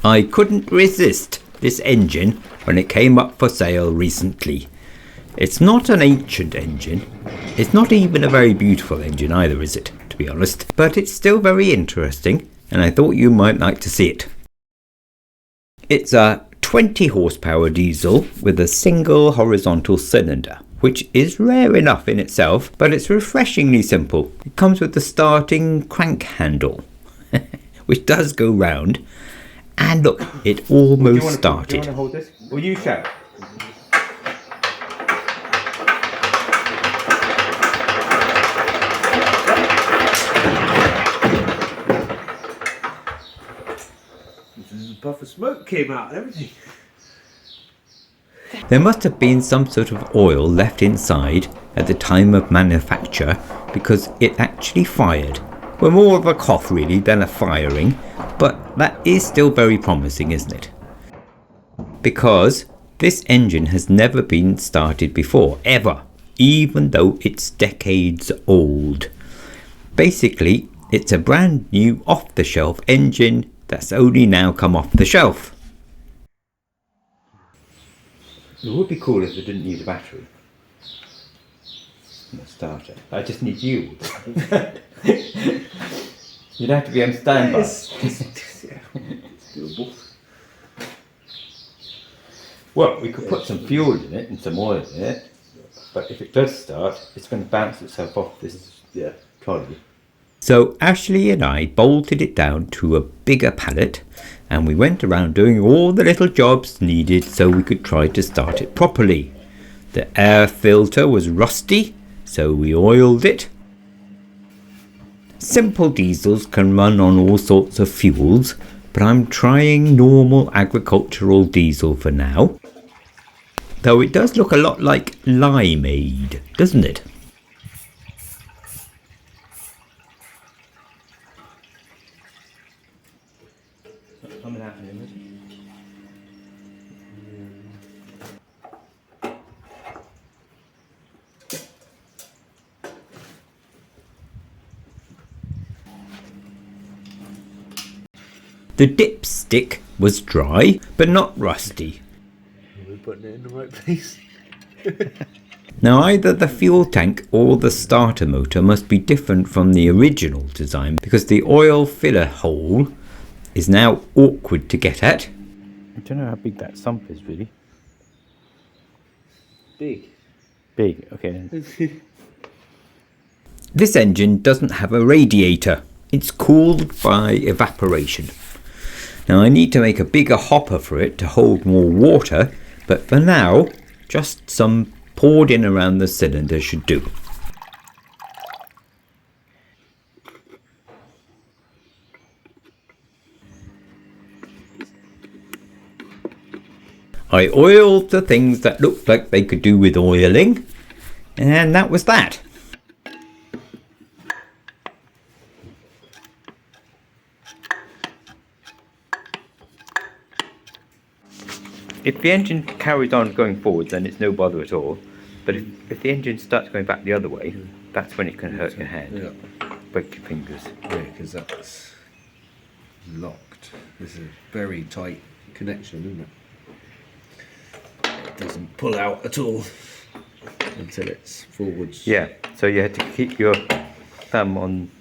I couldn't resist this engine when it came up for sale recently. It's not an ancient engine. It's not even a very beautiful engine either, is it, to be honest? But it's still very interesting, and I thought you might like to see it. It's a 20 horsepower diesel with a single horizontal cylinder, which is rare enough in itself, but it's refreshingly simple. It comes with the starting crank handle, which does go round. And look, it almost started. Do you want to hold this? Will you shout? A puff of smoke came out and everything. There must have been some sort of oil left inside at the time of manufacture, because it actually fired. Well, more of a cough really than a firing, but that is still very promising, isn't it? Because this engine has never been started before, ever, even though it's decades old. Basically, it's a brand new off-the-shelf engine that's only now come off the shelf. It would be cool if it didn't need a battery. A starter. I just need you. You'd have to be on standby. It's doable. Well, we could put some fuel in it and some oil in it, but if it does start, it's going to bounce itself off this trolley. So Ashley and I bolted it down to a bigger pallet, and we went around doing all the little jobs needed so we could try to start it properly. The air filter was rusty, so we oiled it. Simple diesels can run on all sorts of fuels, but I'm trying normal agricultural diesel for now. Though it does look a lot like limeade, doesn't it? Coming out in a minute. The dipstick was dry, but not rusty. We're putting it in the right place. Now either the fuel tank or the starter motor must be different from the original design, because the oil filler hole is now awkward to get at. I don't know how big that sump is really. Big. Big, okay. This engine doesn't have a radiator. It's cooled by evaporation. Now I need to make a bigger hopper for it to hold more water, but for now, just some poured in around the cylinder should do. I oiled the things that looked like they could do with oiling, and that was that. If the engine carries on going forward, then it's no bother at all. But if the engine starts going back the other way, that's when it can hurt your hand. Yeah. Break your fingers. Yeah, because that's locked. This is a very tight connection, isn't it? It doesn't pull out at all until it's forwards. Yeah, so you had to keep your thumb on.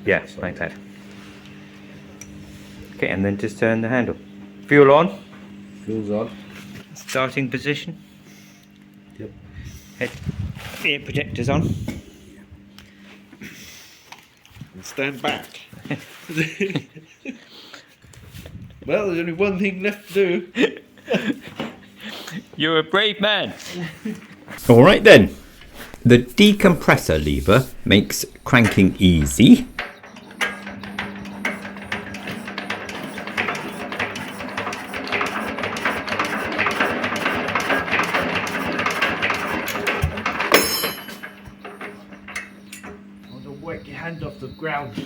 Yeah, like that. Okay, and then just turn the handle. Fuel on. Fuel's on. Starting position. Yep. Head ear protectors on. And stand back. Well, there's only one thing left to do. You're a brave man. All right then. The decompressor lever makes cranking easy. Whack your hand off the ground.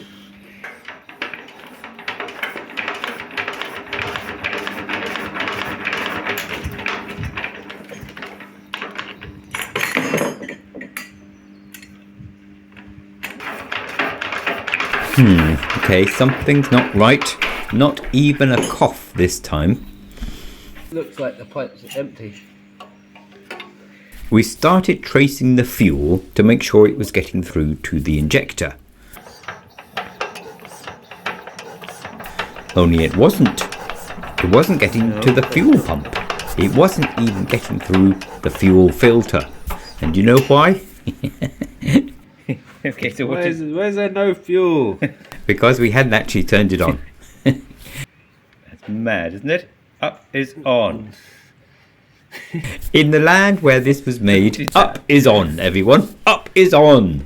Okay, something's not right. Not even a cough this time. Looks like the pipe's empty. We started tracing the fuel to make sure it was getting through to the injector. Only it wasn't. It wasn't getting to the fuel pump. It wasn't even getting through the fuel filter. And you know why? Okay, so where's there no fuel? Because we hadn't actually turned it on. That's mad, isn't it? Up is on. In the land where this was made, up is on, everyone. Up is on.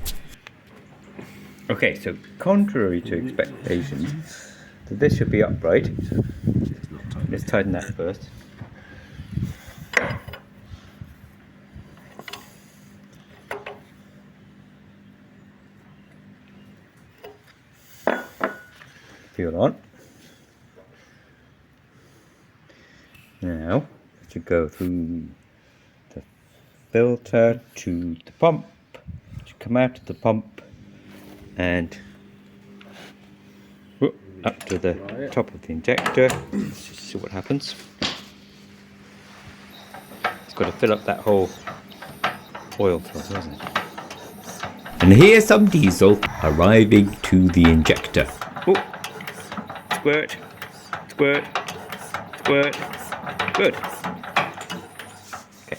Okay, so contrary to expectations, so this should be upright. Let's tighten that first. Fuel on. Now, to go through the filter to the pump, to come out of the pump and up to the top of the injector. Let's just see what happens. It's got to fill up that whole oil filter, hasn't it? And here's some diesel arriving to the injector. Oh, squirt, squirt, squirt. Good. Okay.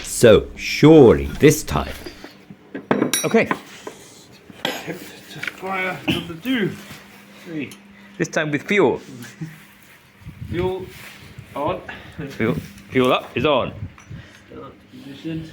So, surely this time. Okay. To fire number 2. 3. This time with fuel. Fuel on. Fuel up is on. Start position.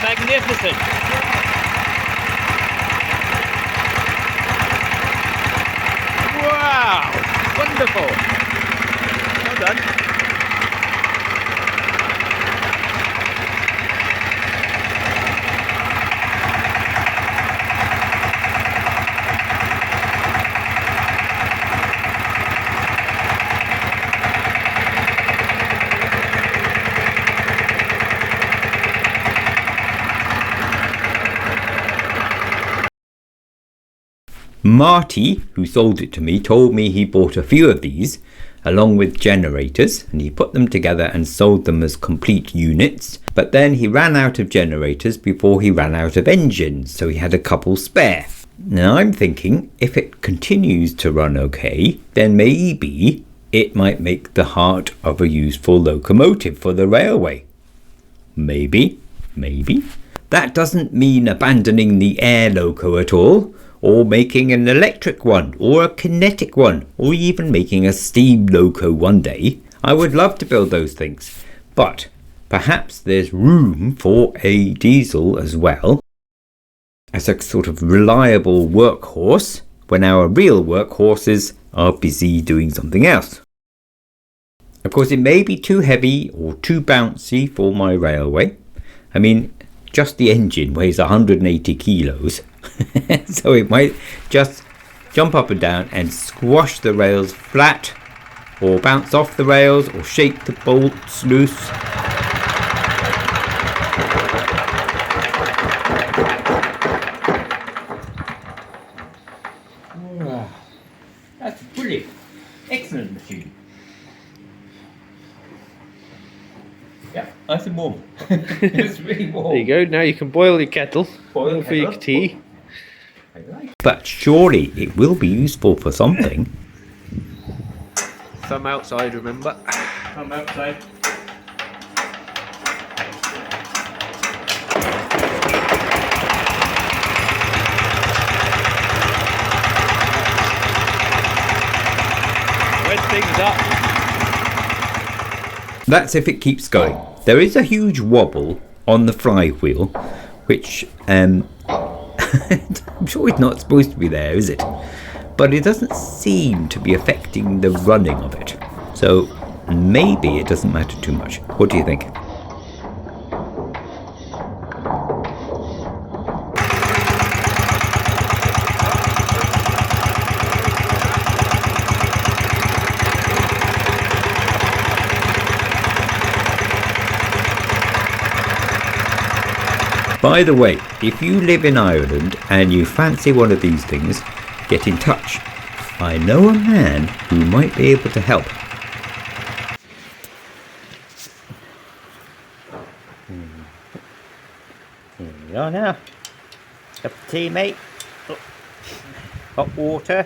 Magnificent! Wow! Wonderful! Well done. Marty, who sold it to me, told me he bought a few of these along with generators, and he put them together and sold them as complete units, but then he ran out of generators before he ran out of engines, so he had a couple spare. Now I'm thinking, if it continues to run okay, then maybe it might make the heart of a useful locomotive for the railway. Maybe. That doesn't mean abandoning the air loco at all, or making an electric one, or a kinetic one, or even making a steam loco one day. I would love to build those things, but perhaps there's room for a diesel as well, as a sort of reliable workhorse, when our real workhorses are busy doing something else. Of course, it may be too heavy or too bouncy for my railway. I mean, just the engine weighs 180 kilos. So it might just jump up and down and squash the rails flat, or bounce off the rails, or shake the bolts loose. Wow, that's brilliant. Excellent machine. Yeah, nice and warm. It's really warm. There you go, now you can boil your kettle. Boil for your tea. But surely it will be useful for something. Thumb outside, remember? Thumb outside. Red things up. That's if it keeps going. There is a huge wobble on the flywheel, which I'm sure it's not supposed to be there, is it? But it doesn't seem to be affecting the running of it. So maybe it doesn't matter too much. What do you think? By the way, if you live in Ireland and you fancy one of these things, get in touch. I know a man who might be able to help. Here we are now. Cup of tea, mate. Hot water.